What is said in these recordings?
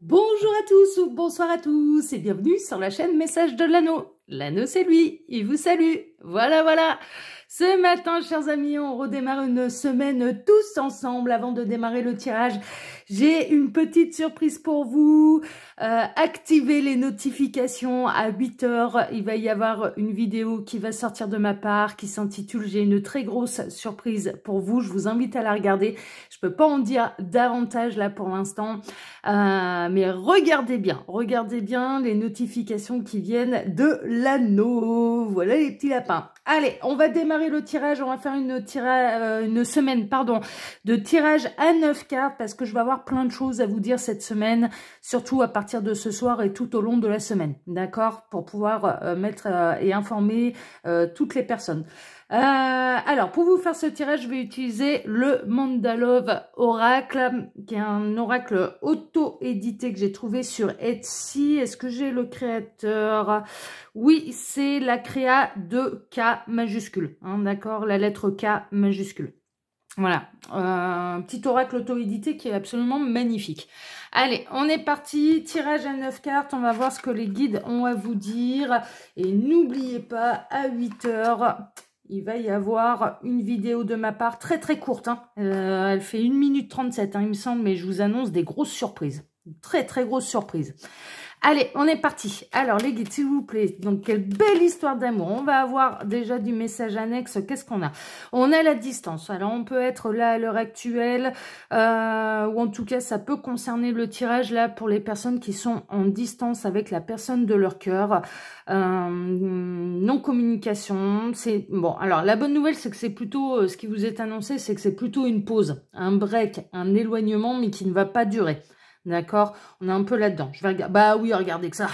Bonjour à tous ou bonsoir à tous et bienvenue sur la chaîne Message de l'Anneau. L'Anneau c'est lui, il vous salue. Voilà. Ce matin, chers amis, on redémarre une semaine tous ensemble. Avant de démarrer le tirage, j'ai une petite surprise pour vous. Activez les notifications à 8 h. Il va y avoir une vidéo qui va sortir de ma part qui s'intitule « J'ai une très grosse surprise pour vous ». Je vous invite à la regarder. Je peux pas en dire davantage là pour l'instant. Mais regardez bien les notifications qui viennent de l'Anneau. Voilà les petits lapins. Allez, on va démarrer le tirage. On va faire une semaine de tirage à 9 cartes parce que je vais avoir plein de choses à vous dire cette semaine, surtout à partir de ce soir et tout au long de la semaine. D'accord? Pour pouvoir mettre et informer toutes les personnes. Alors, pour vous faire ce tirage, je vais utiliser le Mandalove Oracle, qui est un oracle auto-édité que j'ai trouvé sur Etsy. Est-ce que j'ai le créateur? Oui, c'est la créa de K majuscule, hein, d'accord? La lettre K majuscule. Voilà, un petit oracle auto-édité qui est absolument magnifique. Allez, on est parti, tirage à 9 cartes, on va voir ce que les guides ont à vous dire. Et n'oubliez pas, à 8 h... il va y avoir une vidéo de ma part très courte. Hein. Elle fait 1 minute 37, hein, il me semble, mais je vous annonce des grosses surprises. Très grosses surprises. Allez, on est parti. Alors, les guides, s'il vous plaît. Donc, quelle belle histoire d'amour. On va avoir déjà du message annexe. Qu'est-ce qu'on a? On a la distance. Alors, on peut être là à l'heure actuelle, ou en tout cas, ça peut concerner le tirage là pour les personnes qui sont en distance avec la personne de leur cœur. Non-communication. C'est bon. Alors, la bonne nouvelle, c'est que c'est plutôt, ce qui vous est annoncé, c'est que c'est plutôt une pause, un break, un éloignement, mais qui ne va pas durer. D'accord, on est un peu là-dedans. Je vais regarder. Bah oui, regardez que ça.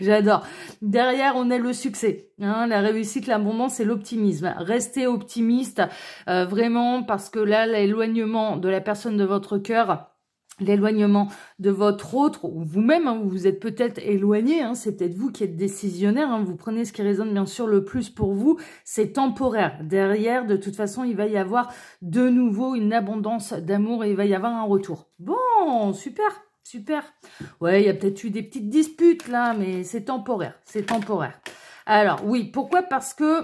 J'adore. Derrière, on a le succès, hein, la réussite, l'abondance et l'optimisme. Restez optimiste, vraiment, parce que là, l'éloignement de la personne de votre cœur, l'éloignement de votre autre, ou vous-même, hein, vous êtes peut-être éloigné, hein, c'est peut-être vous qui êtes décisionnaire, hein, vous prenez ce qui résonne bien sûr le plus pour vous, c'est temporaire. Derrière, de toute façon, il va y avoir de nouveau une abondance d'amour et il va y avoir un retour. Bon, super. Ouais, il y a peut-être eu des petites disputes là, mais c'est temporaire, Alors oui, pourquoi? Parce que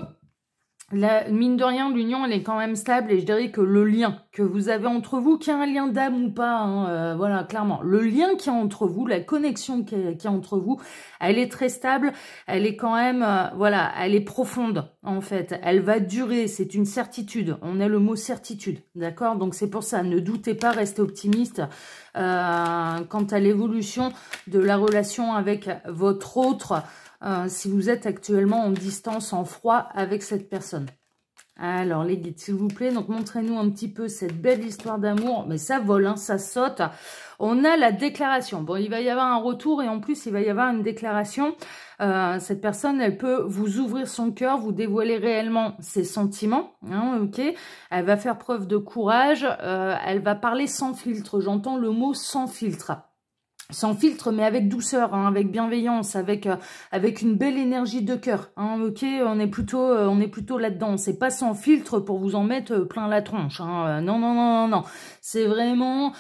mine de rien, l'union, elle est quand même stable et je dirais que le lien que vous avez entre vous, qu'il y a un lien d'âme ou pas, hein, voilà, clairement, le lien qu'il y a entre vous, la connexion qu'il y a entre vous, elle est très stable, elle est quand même, voilà, elle est profonde en fait, elle va durer, c'est une certitude, on a le mot certitude, d'accord? Donc c'est pour ça, ne doutez pas, restez optimiste quant à l'évolution de la relation avec votre autre, si vous êtes actuellement en distance, en froid avec cette personne. Alors, les guides, s'il vous plaît, donc montrez-nous un petit peu cette belle histoire d'amour. Mais ça vole, hein, ça saute. On a la déclaration. Bon, il va y avoir un retour et en plus, il va y avoir une déclaration. Cette personne, elle peut vous ouvrir son cœur, vous dévoiler réellement ses sentiments. Hein, ok. Elle va faire preuve de courage. Elle va parler sans filtre. J'entends le mot sans filtre. Sans filtre, mais avec douceur, hein, avec bienveillance, avec une belle énergie de cœur. Hein, ok, on est plutôt là-dedans. C'est pas sans filtre pour vous en mettre plein la tronche. Hein. Non. C'est vraiment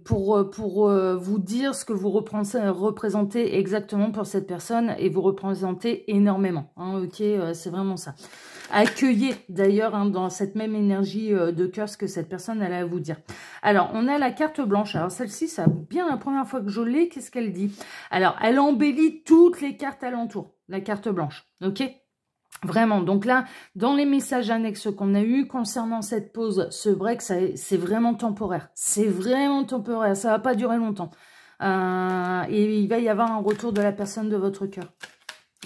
pour vous dire ce que vous représentez exactement pour cette personne et vous représentez énormément. Hein, ok, c'est vraiment ça. Accueillez d'ailleurs, hein, dans cette même énergie de cœur ce que cette personne elle a à vous dire. Alors, on a la carte blanche. Alors, celle-ci, c'est bien la première fois que je l'ai. Qu'est-ce qu'elle dit? Alors, elle embellit toutes les cartes alentour, la carte blanche. Ok? Vraiment. Donc là, dans les messages annexes qu'on a eu concernant cette pause, ce break, c'est vraiment temporaire. C'est vraiment temporaire. Ça va pas durer longtemps. Et il va y avoir un retour de la personne de votre cœur.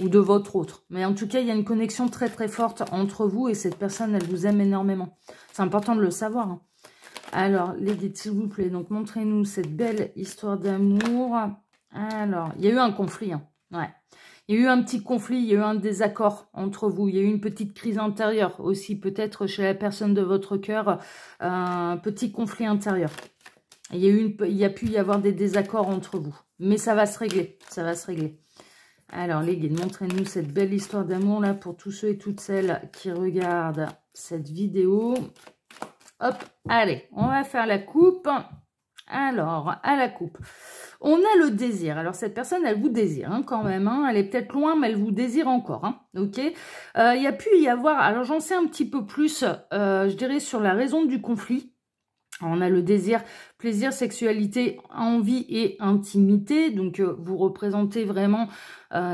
Ou de votre autre. Mais en tout cas, il y a une connexion très forte entre vous et cette personne, elle vous aime énormément. C'est important de le savoir. Hein. Alors, les guides, s'il vous plaît, donc montrez-nous cette belle histoire d'amour. Alors, il y a eu un conflit. Hein. Ouais. Il y a eu un petit conflit, il y a eu un désaccord entre vous. Il y a eu une petite crise intérieure aussi, peut-être chez la personne de votre cœur. Un petit conflit intérieur. Il y a pu y avoir des désaccords entre vous. Mais ça va se régler. Ça va se régler. Alors, les guides, montrez-nous cette belle histoire d'amour là pour tous ceux et toutes celles qui regardent cette vidéo. Hop, allez, on va faire la coupe. Alors, à la coupe, on a le désir. Alors, cette personne, elle vous désire hein, quand même. Hein. Elle est peut-être loin, mais elle vous désire encore. Hein. Ok. Il y a pu y avoir... Alors, j'en sais un petit peu plus, je dirais, sur la raison du conflit. On a le désir, plaisir, sexualité, envie et intimité. Donc, vous représentez vraiment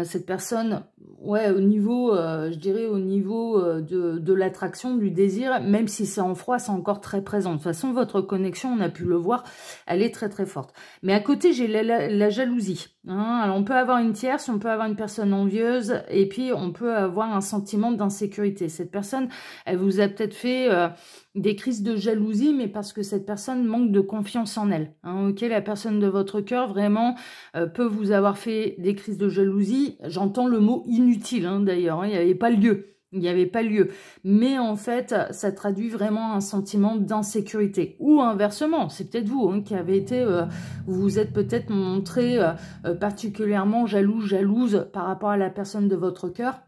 cette personne, ouais, au niveau, je dirais, au niveau de l'attraction, du désir, même si c'est en froid, c'est encore très présent. De toute façon, votre connexion, on a pu le voir, elle est très très forte. Mais à côté, j'ai la jalousie. Hein. Alors, on peut avoir une tierce, on peut avoir une personne envieuse, et puis on peut avoir un sentiment d'insécurité. Cette personne, elle vous a peut-être fait... des crises de jalousie, mais parce que cette personne manque de confiance en elle. Hein, ok, la personne de votre cœur, vraiment, peut vous avoir fait des crises de jalousie. J'entends le mot inutile, hein, d'ailleurs. Hein, il n'y avait pas lieu. Il n'y avait pas lieu. Mais en fait, ça traduit vraiment un sentiment d'insécurité. Ou inversement, c'est peut-être vous hein, qui avez été... vous vous êtes peut-être montré particulièrement jalouse par rapport à la personne de votre cœur.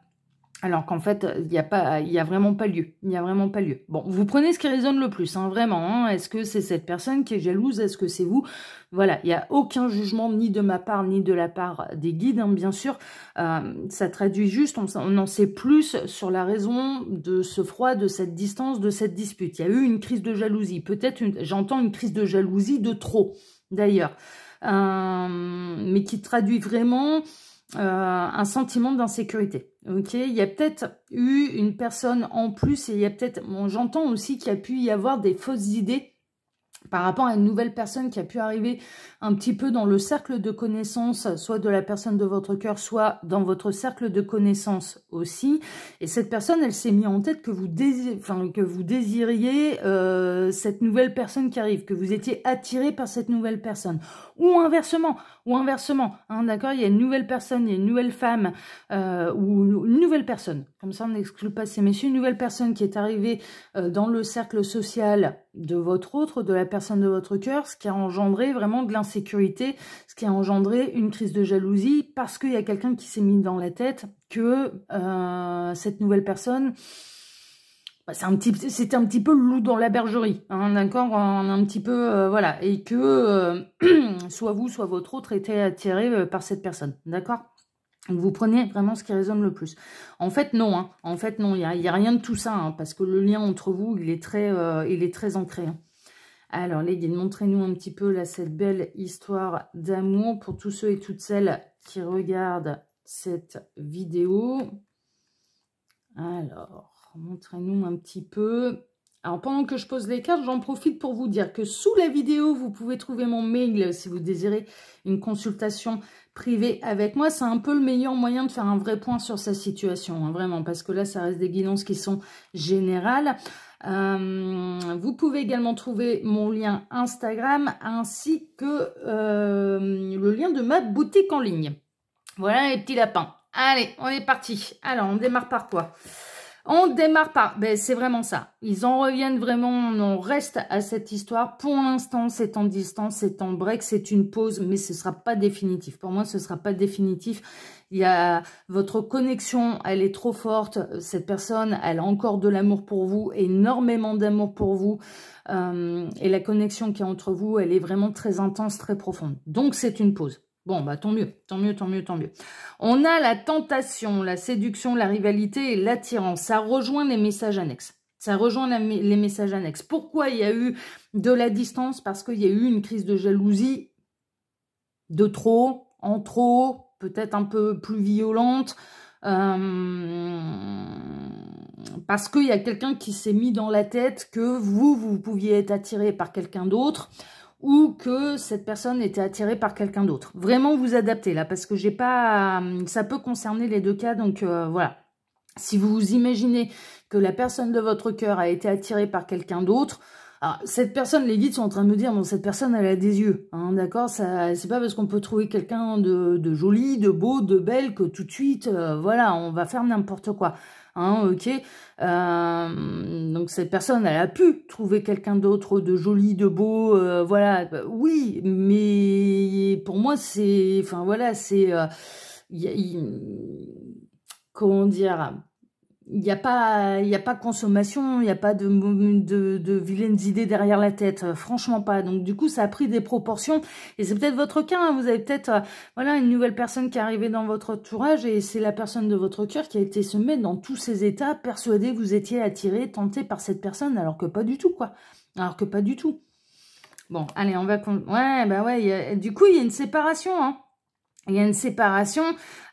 Alors qu'en fait, il y a vraiment pas lieu. Il n'y a vraiment pas lieu. Bon, vous prenez ce qui résonne le plus, hein, vraiment. Hein. Est-ce que c'est cette personne qui est jalouse? Est-ce que c'est vous? Voilà, il n'y a aucun jugement, ni de ma part, ni de la part des guides, hein, bien sûr. Ça traduit juste, on en sait plus sur la raison de ce froid, de cette distance, de cette dispute. Il y a eu une crise de jalousie. Peut-être, j'entends une crise de jalousie de trop, d'ailleurs. Mais qui traduit vraiment... un sentiment d'insécurité. Ok, il y a peut-être eu une personne en plus et il y a peut-être, bon, j'entends aussi qu'il y a pu y avoir des fausses idées par rapport à une nouvelle personne qui a pu arriver un petit peu dans le cercle de connaissances, soit de la personne de votre cœur, soit dans votre cercle de connaissances aussi. Et cette personne, elle s'est mis en tête que vous désiriez cette nouvelle personne qui arrive, que vous étiez attiré par cette nouvelle personne. Ou inversement, hein, d'accord, il y a une nouvelle personne, il y a une nouvelle femme, ou une nouvelle personne, comme ça on n'exclut pas ces messieurs, une nouvelle personne qui est arrivée dans le cercle social de votre autre, de la personne de votre cœur, ce qui a engendré vraiment de l'insécurité, ce qui a engendré une crise de jalousie, parce qu'il y a quelqu'un qui s'est mis dans la tête que cette nouvelle personne... c'était un petit peu le loup dans la bergerie, hein, d'accord, un petit peu, voilà, et que soit vous, soit votre autre était attiré par cette personne, d'accord. Vous prenez vraiment ce qui résonne le plus. En fait, non, hein, en fait, non, il y a rien de tout ça, hein, parce que le lien entre vous, il est très ancré. Hein. Alors, les guides, montrez-nous un petit peu, là, cette belle histoire d'amour pour tous ceux et toutes celles qui regardent cette vidéo. Alors... montrez-nous un petit peu. Alors, pendant que je pose les cartes, j'en profite pour vous dire que sous la vidéo, vous pouvez trouver mon mail si vous désirez une consultation privée avec moi. C'est un peu le meilleur moyen de faire un vrai point sur sa situation, hein, vraiment, parce que là, ça reste des guidances qui sont générales. Vous pouvez également trouver mon lien Instagram ainsi que le lien de ma boutique en ligne. Voilà les petits lapins. Allez, on est parti. Alors, on démarre par quoi ? On démarre par... Ben, c'est vraiment ça. Ils en reviennent vraiment, on reste à cette histoire. Pour l'instant, c'est en distance, c'est en break, c'est une pause, mais ce ne sera pas définitif. Pour moi, ce ne sera pas définitif. Il y a votre connexion, elle est trop forte. Cette personne, elle a encore de l'amour pour vous, énormément d'amour pour vous. Et la connexion qui est entre vous, elle est vraiment très intense, très profonde. Donc, c'est une pause. Bon, bah tant mieux, tant mieux, tant mieux, tant mieux. On a la tentation, la séduction, la rivalité et l'attirance. Ça rejoint les messages annexes. Ça rejoint les messages annexes. Pourquoi il y a eu de la distance? Parce qu'il y a eu une crise de jalousie de trop, en trop, peut-être un peu plus violente. Parce qu'il y a quelqu'un qui s'est mis dans la tête que vous pouviez être attiré par quelqu'un d'autre, ou que cette personne était attirée par quelqu'un d'autre. Vraiment vous adaptez là, parce que j'ai pas... ça peut concerner les deux cas, donc voilà. Si vous vous imaginez que la personne de votre cœur a été attirée par quelqu'un d'autre, cette personne, les guides sont en train de me dire, bon, cette personne, elle a des yeux, hein, d'accord, c'est pas parce qu'on peut trouver quelqu'un de joli, de beau, de belle, que tout de suite, voilà, on va faire n'importe quoi. Hein, ok, donc cette personne, elle a pu trouver quelqu'un d'autre de joli, de beau, voilà, oui, mais pour moi, c'est, enfin voilà, c'est, comment dire, il n'y a pas consommation, il n'y a pas de vilaines idées derrière la tête, franchement pas. Donc du coup, ça a pris des proportions, et c'est peut-être votre cas, hein. Vous avez peut-être voilà, une nouvelle personne qui est arrivée dans votre entourage, et c'est la personne de votre cœur qui a été se mettre dans tous ces états, persuadé que vous étiez attiré, tenté par cette personne, alors que pas du tout, quoi. Alors que pas du tout. Bon, allez, on va... Ouais, bah ouais, du coup, il y a une séparation, hein. Il y a une séparation,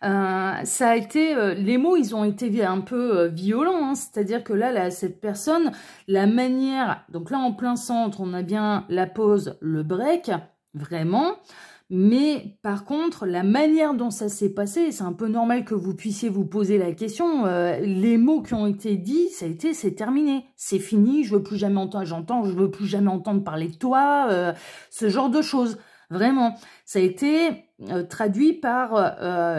ça a été, les mots, ils ont été un peu violents, hein, c'est-à-dire que là, cette personne, la manière, donc là, en plein centre, on a bien la pause, le break, vraiment, mais par contre, la manière dont ça s'est passé, c'est un peu normal que vous puissiez vous poser la question, les mots qui ont été dits, c'est terminé, c'est fini, je veux plus jamais entendre, je veux plus jamais entendre parler de toi, ce genre de choses. Vraiment, ça a été traduit par,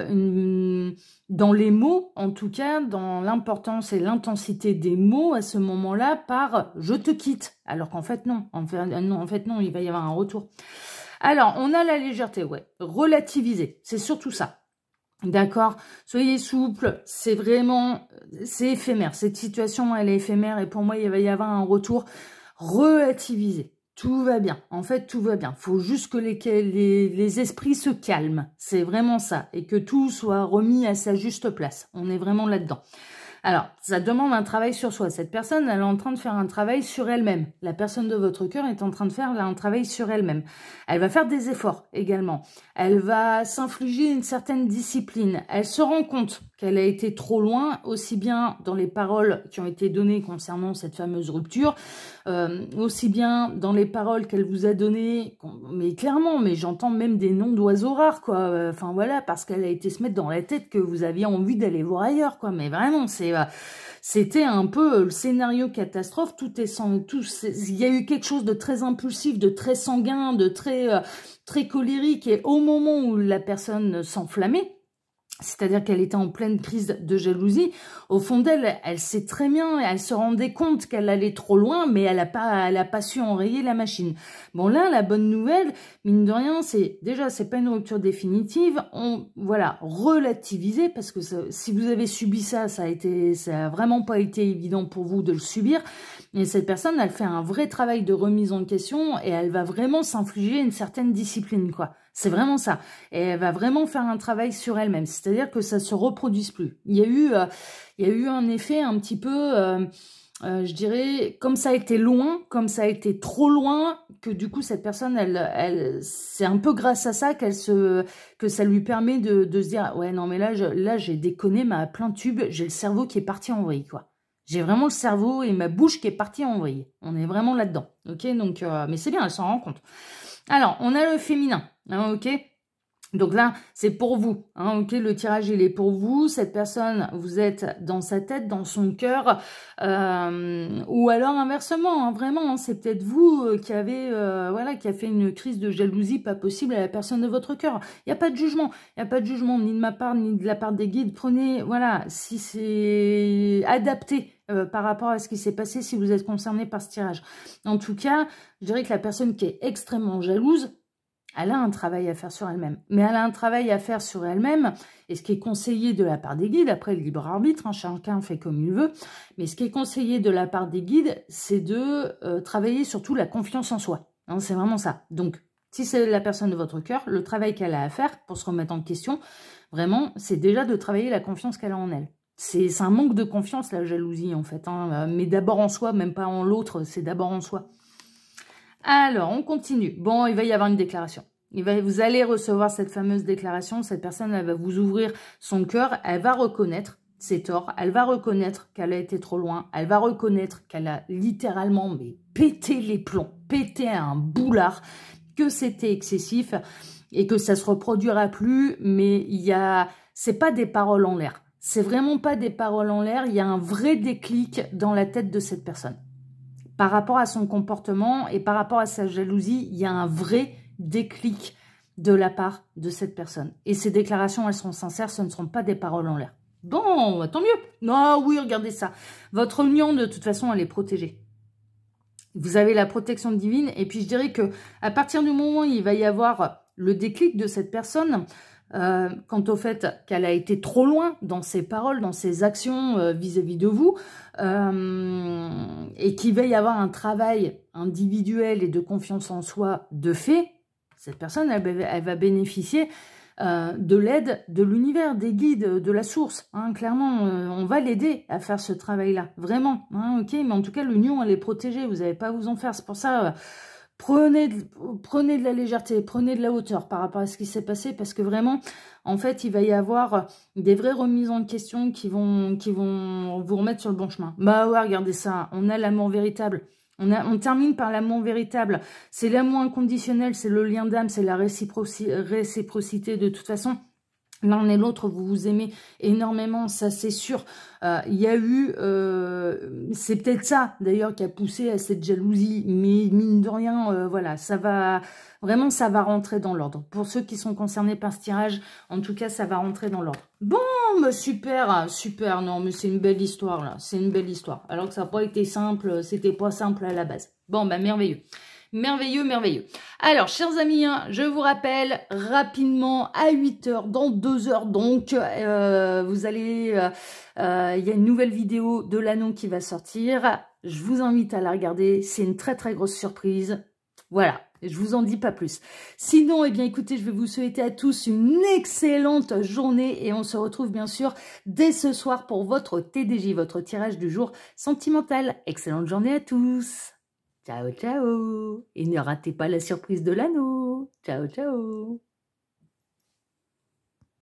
dans les mots, en tout cas, dans l'importance et l'intensité des mots à ce moment-là, par « je te quitte ». Alors qu'en fait, non. En fait, non, il va y avoir un retour. Alors, on a la légèreté, ouais. Relativiser, c'est surtout ça. D'accord, soyez souple, c'est vraiment, c'est éphémère. Cette situation, elle est éphémère, et pour moi, il va y avoir un retour. Relativiser. Tout va bien. En fait, tout va bien. Il faut juste que les esprits se calment. C'est vraiment ça. Et que tout soit remis à sa juste place. On est vraiment là-dedans. Alors, ça demande un travail sur soi. Cette personne, elle est en train de faire un travail sur elle-même. La personne de votre cœur est en train de faire un travail sur elle-même. Elle va faire des efforts également. Elle va s'infliger une certaine discipline. Elle se rend compte qu'elle a été trop loin, aussi bien dans les paroles qui ont été données concernant cette fameuse rupture, aussi bien dans les paroles qu'elle vous a données, mais clairement, mais j'entends même des noms d'oiseaux rares, quoi. Enfin voilà, parce qu'elle a été se mettre dans la tête que vous aviez envie d'aller voir ailleurs, quoi. Mais vraiment, c'était un peu le scénario catastrophe. Il y a eu quelque chose de très impulsif, de très sanguin, de très colérique, et au moment où la personne s'enflammait, c'est-à-dire qu'elle était en pleine crise de jalousie, au fond d'elle, elle sait très bien, elle se rendait compte qu'elle allait trop loin, mais elle a pas su enrayer la machine. Bon là, la bonne nouvelle, mine de rien, c'est pas une rupture définitive, voilà, relativiser, parce que si vous avez subi ça, ça a vraiment pas été évident pour vous de le subir. Et cette personne, elle fait un vrai travail de remise en question, et elle va vraiment s'infliger une certaine discipline, quoi. C'est vraiment ça. Et elle va vraiment faire un travail sur elle-même. C'est-à-dire que ça se reproduise plus. Il y a eu un effet un petit peu, je dirais, comme ça a été loin, comme ça a été trop loin, que du coup, cette personne, c'est un peu grâce à ça que ça lui permet de se dire, ouais, non, mais là, j'ai déconné, mais à plein tube, j'ai le cerveau qui est parti en vrille, quoi. J'ai vraiment le cerveau et ma bouche qui est partie en vrille. On est vraiment là-dedans. Ok, donc, mais c'est bien, elle s'en rend compte. Alors, on a le féminin. Hein, ok, donc là, c'est pour vous. Hein, ok, le tirage, il est pour vous. Cette personne, vous êtes dans sa tête, dans son cœur. Ou alors inversement, hein, vraiment, hein, c'est peut-être vous qui avez, voilà, qui a fait une crise de jalousie pas possible à la personne de votre cœur. Il n'y a pas de jugement. Il n'y a pas de jugement ni de ma part, ni de la part des guides. Prenez, voilà, si c'est adapté par rapport à ce qui s'est passé, si vous êtes concerné par ce tirage. En tout cas, je dirais que la personne qui est extrêmement jalouse, elle a un travail à faire sur elle-même. Mais elle a un travail à faire sur elle-même, et ce qui est conseillé de la part des guides, après le libre arbitre, hein, chacun fait comme il veut, mais ce qui est conseillé de la part des guides, c'est de travailler surtout la confiance en soi. Hein, c'est vraiment ça. Donc, si c'est la personne de votre cœur, le travail qu'elle a à faire pour se remettre en question, vraiment, c'est déjà de travailler la confiance qu'elle a en elle. C'est un manque de confiance, la jalousie, en fait. Hein, mais d'abord en soi, même pas en l'autre, c'est d'abord en soi. Alors, on continue. Bon, il va y avoir une déclaration. Vous allez recevoir cette fameuse déclaration. Cette personne, elle va vous ouvrir son cœur. Elle va reconnaître ses torts. Elle va reconnaître qu'elle a été trop loin. Elle va reconnaître qu'elle a littéralement pété les plombs, pété un boulard, que c'était excessif et que ça se reproduira plus. Mais c'est pas des paroles en l'air. C'est vraiment pas des paroles en l'air. Il y a un vrai déclic dans la tête de cette personne. Par rapport à son comportement et par rapport à sa jalousie, il y a un vrai déclic de la part de cette personne. Et ces déclarations, elles seront sincères, ce ne seront pas des paroles en l'air. Bon, tant mieux. Non, oui, regardez ça. Votre union, de toute façon, elle est protégée. Vous avez la protection divine. Et puis, je dirais que à partir du moment où il va y avoir le déclic de cette personne, quant au fait qu'elle a été trop loin dans ses paroles, dans ses actions vis-à-vis de vous, et qu'il va y avoir un travail individuel et de confiance en soi de fait, cette personne, elle va bénéficier de l'aide de l'univers, des guides, de la source. Hein, clairement, on va l'aider à faire ce travail-là, vraiment. Hein, ok, mais en tout cas, l'union, elle est protégée, vous n'allez pas à vous en faire. C'est pour ça... Prenez de la légèreté, prenez de la hauteur par rapport à ce qui s'est passé, parce que vraiment, en fait, il va y avoir des vraies remises en question qui vont vous remettre sur le bon chemin. Bah ouais, regardez ça, on a l'amour véritable. On termine par l'amour véritable. C'est l'amour inconditionnel, c'est le lien d'âme, c'est la réciprocité de toute façon. L'un et l'autre, vous vous aimez énormément, ça c'est sûr. Il y a eu, c'est peut-être ça d'ailleurs qui a poussé à cette jalousie, mais mine de rien, voilà, ça va rentrer dans l'ordre. Pour ceux qui sont concernés par ce tirage, en tout cas, ça va rentrer dans l'ordre. Bon, bah super, super, non, mais c'est une belle histoire là, c'est une belle histoire. Alors que ça n'a pas été simple, c'était pas simple à la base. Bon, bah merveilleux. Merveilleux, merveilleux. Alors, chers amis, hein, je vous rappelle rapidement à 8 h, dans 2 heures donc, vous allez, il y a une nouvelle vidéo de l'anneau qui va sortir. Je vous invite à la regarder. C'est une très très grosse surprise. Voilà, je vous en dis pas plus. Sinon, eh bien écoutez, je vais vous souhaiter à tous une excellente journée et on se retrouve bien sûr dès ce soir pour votre TDJ, votre tirage du jour sentimental. Excellente journée à tous. Ciao, ciao. Et ne ratez pas la surprise de l'anneau. Ciao, ciao.